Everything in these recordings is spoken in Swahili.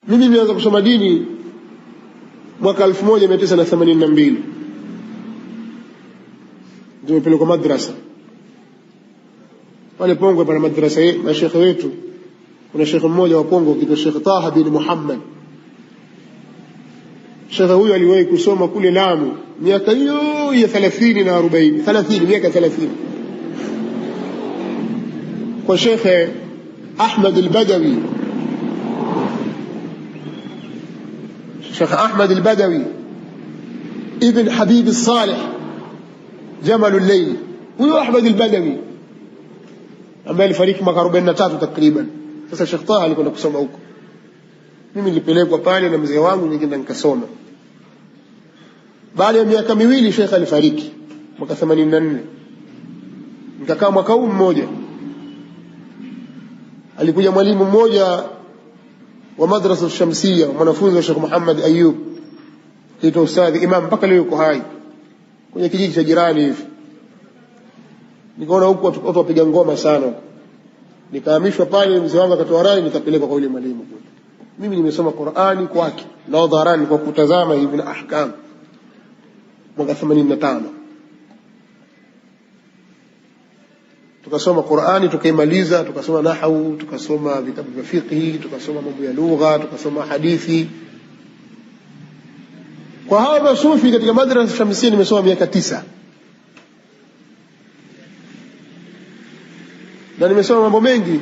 Mimi nimeanza kusoma dini mwaka 1982. Nimepelekwa madrasa pale Pongwe, pana madrasa ya shekhe wetu. Kuna shekhe mmoja wa Pongwe kitwa Sheikh Taha bin Muhammad. Shekhe huyu aliwahi kusoma kule Lamu miaka hiyo ya 30 na 40, 30 miaka 30 kwa Sheikh Ahmad al-Badawi. Sheikh Ahmad al-Badawi ibn Habib al-Salih Jamal al-Layl. Huyo Ahmad al-Badawi ambaye alifariki mwaka 43 takriban. Sasa Sheikh Taha alikwenda kusoma huko, mimi nilipelekwa pale na mzee wangu, nikaenda nikasoma. Baada ya miaka miwili Sheikh alifariki mwaka 84. Nikakaa mwaka huu mmoja. Alikuja mwalimu mmoja wa madrasa Shamsia, mwanafunzi wa Sheikh Muhammad Ayub, kitwa Ustadhi Imam, mpaka leo yuko hai kwenye kijiji cha jirani hivi. Nikaona huko watu wapiga ngoma sana, nikahamishwa pale. Mzee wangu akatoa rai, nikapelekwa kwa yule mwalimu kule. Mimi nimesoma Qur'ani kwake na dharani kwa kutazama hivi na ahkam mwaka 85. Tukasoma Qur'ani tukaimaliza, tukasoma nahwu, tukasoma vitabu vya fiqh, tukasoma mambo ya lugha, tukasoma hadithi. Kwa hawa masufi katika madrasa Shamsia nimesoma miaka 9, na nimesoma mambo mengi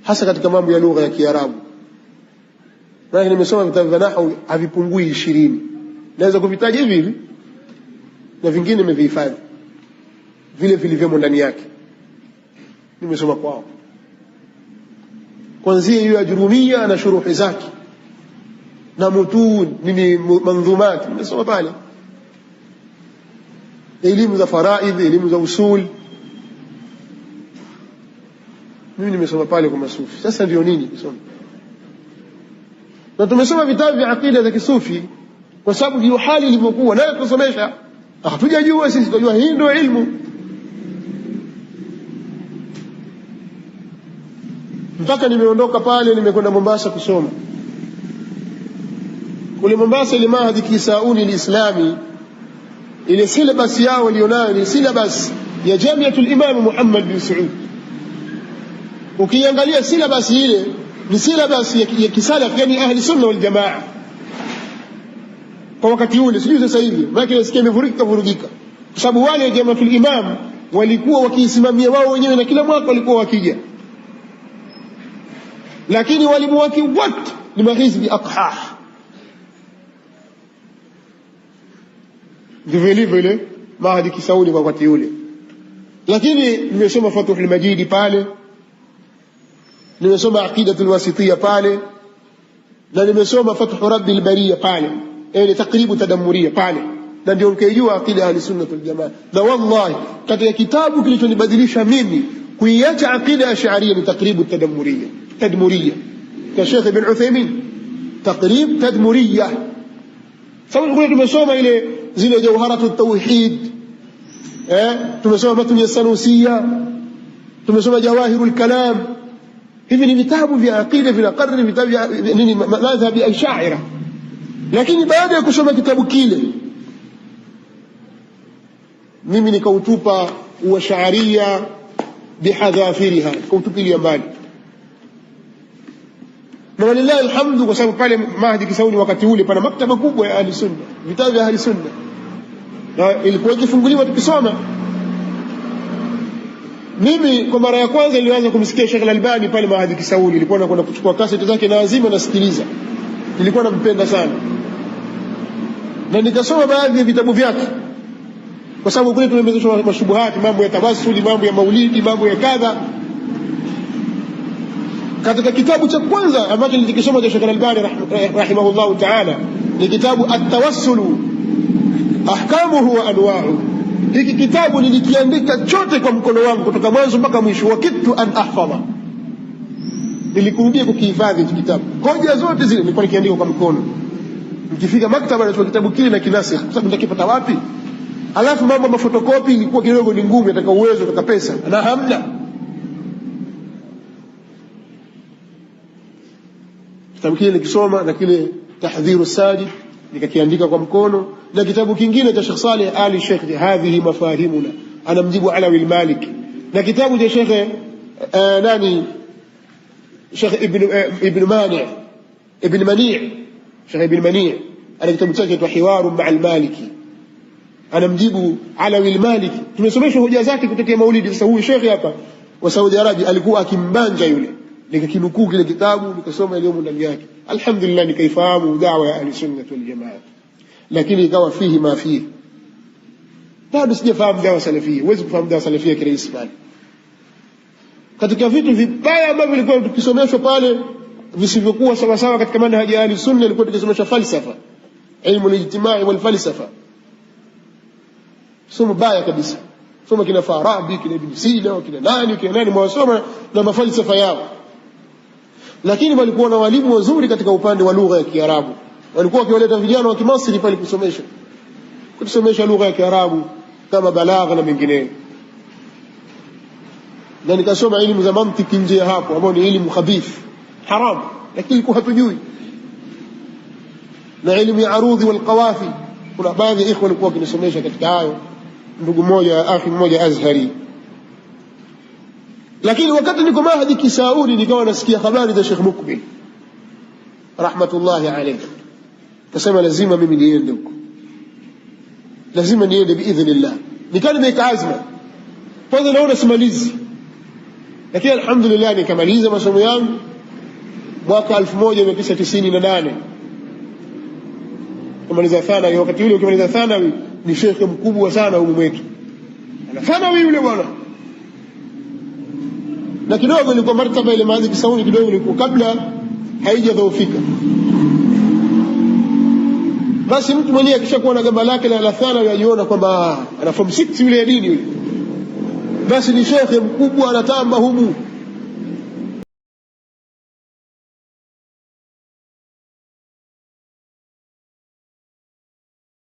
hasa katika mambo ya lugha ya Kiarabu. Na nimesoma vitabu vya nahwu havipungui 20. Naweza kuvitaja hivi hivi, na vingine nimevihifadhi vile vilivyomo ndani yake. Nimesoma kwao kuanzia hiyo Ajrumia na shuruhi zake na mutun nini mandhumat, nimesoma pale. Elimu za faraidh, elimu za usul, mimi nimesoma pale kwa masufi. Sasa ndio nini kusoma, na tumesoma vitabu vya aqida za kisufi kwa sababu hiyo hali ilivyokuwa nayo tusomesha. Hatujajua sisi, tunajua hii ndio ilmu. Mpaka nimeondoka pale, nimekwenda Mombasa kusoma. Kule Mombasa ile Mahadi Kisauni al-Islami, ile syllabus yao walionayo ni syllabus ya Jamiatul Imam Muhammad bin Saud. Ukiangalia syllabus ile ni syllabus ya kisalaf, yani ahli sunna wal jamaa kwa wakati ule. Sijui sasa hivi, maana nasikia imevurugika, kwa sababu wale Jamiatul Imam walikuwa wakiisimamia wao wenyewe, na kila mwaka walikuwa wakija, lakini walimu wake wote ni mahizbi aqhah. Ndivyo ilivyo ile Mahadi Kisauni kwa wakati ule. Lakini nimesoma Fathul Majid pale, nimesoma Aqidatul Wasitiyya pale, na nimesoma Fathu Rabbil Bariyya pale, ile Taqribu Tadammuriyya pale, na ndio ukijua aqida ahli sunna wal jamaa. Na wallahi katika kitabu kilichonibadilisha mimi kuiacha aqida ash'ariyya ni Taqribu Tadmuriyya kwa Sheikh Ibn Uthaymeen. Taqrib Tadmuriyya, sababu kule tumesoma ile zile Jawharatut Tauhid, tumesoma Matn as-Sanusiyya, tumesoma Jawahirul Kalam. Hivi ni vitabu vya aqida vinakariri vitabu vya nini, madhhabi ya Ash'ari. Lakini baada ya kusoma kitabu kile mimi nikautupa uash'ariyya bihadhafiriha, kautupilia mbali. Na walillahi alhamdu, kwa sababu pale Mahdi Kisauni wakati ule pana maktaba kubwa ya ahli sunna, vitabu vya ahli sunna, na ilikuwa ikifunguliwa tukisoma. Mimi kwa mara ya kwanza nilianza kumsikia Sheikh Al-Albani pale Mahdi Kisauni, nilikuwa nakwenda kuchukua kaseti zake na lazima nasikiliza, nilikuwa nampenda sana, na nikasoma baadhi ya vitabu vyake, kwa sababu kule tumemezeshwa mashubuhati, mambo ya tawassuli, mambo ya maulidi, mambo ya kadha. Katika kitabu cha kwanza ambacho nilikisoma cha Sheikh Al-Albani rahimahullahu ta'ala ni kitabu At-Tawassulu Ahkamuhu wa Anwa'u. Hiki kitabu nilikiandika chote kwa mkono wangu kutoka mwanzo mpaka mwisho, wa kitu an ahfadha. Nilikurudia kukihifadhi hiki kitabu, hoja zote zile nilikuwa nikiandika kwa mkono. Nikifika maktaba nachukua kitabu kile na kinasikh, kwa sababu nitakipata wapi? Alafu mambo ya fotokopi ilikuwa kidogo ni ngumu, nataka uwezo, nataka pesa, na hamna. Kitabu kile nikisoma na kile Tahdhiru Sajid nikakiandika kwa mkono, na kitabu kingine cha Sheikh Saleh Ali Sheikh hadhihi mafahimuna anamjibu Alawi al-Maliki, na kitabu cha Sheikh Sheikh Ibn Mani' Sheikh Ibn Mani' ana kitabu chake cha Hiwaru ma'a al-Maliki anamjibu Alawi al-Maliki. Tumesomeshwa hoja zake kutoka Maulidi. Sasa huyu Sheikh hapa wa Saudi Arabia alikuwa akimbanja yule, nikakinukuu kile kitabu nikasoma yaliyomo ndani yake. Alhamdulillah nikaifahamu da'wa ya ahli sunnah wal jamaa, lakini ikawa fihi ma fihi. Bado sijafahamu da'wa salafia. Huwezi kufahamu da'wa salafia kirahisi pale. Katika vitu vibaya ambavyo vilikuwa tukisomeshwa pale visivyokuwa sawa sawa katika manhaji ya ahli sunna, ilikuwa tukisomeshwa falsafa, ilmu al-ijtimai wal falsafa. Somo baya kabisa. Soma kina Farabi, kina Ibn Sina, kina nani mwasoma na mafalsafa yao. Lakini walikuwa na walimu wazuri katika upande wa lugha ya Kiarabu. Walikuwa wakiwaleta vijana wa Kimasri pale kusomesha lugha ya Kiarabu kama balagha na mengineyo. Na nikasoma elimu za mantiki nje ya hapo, ambao ni elimu khabith, haram, lakini ilikuwa hatujui. Na elimu ya arudhi wal qawafi, kuna baadhi ya ikhwa walikuwa wakinisomesha katika hayo, ndugu mmoja, akhi mmoja Azhari. Lakini wakati niko Mahdi Kisauni nikawa nasikia habari za Sheikh Mukbil rahmatullahi alayhi, kasema lazima mimi niende huko, lazima niende biidhnillah. Nikawa nimeweka azma, kwanza naona simalizi, lakini alhamdulillah nikamaliza masomo yangu mwaka 1998 kumaliza thanawi. Wakati ule ukimaliza thanawi ni shekhe mkubwa sana huko mwetu, ana thanawi yule bwana. Na kidogo ilikuwa martaba ile Mahdi Kisauni kidogo ilikuwa kabla haijadhoofika. Basi mtu mwenyewe akishakuwa na gamba lake la thanawi ajiona kwamba ana form 6 yule ya dini yule, basi ni shekhe mkubwa anatamba humu.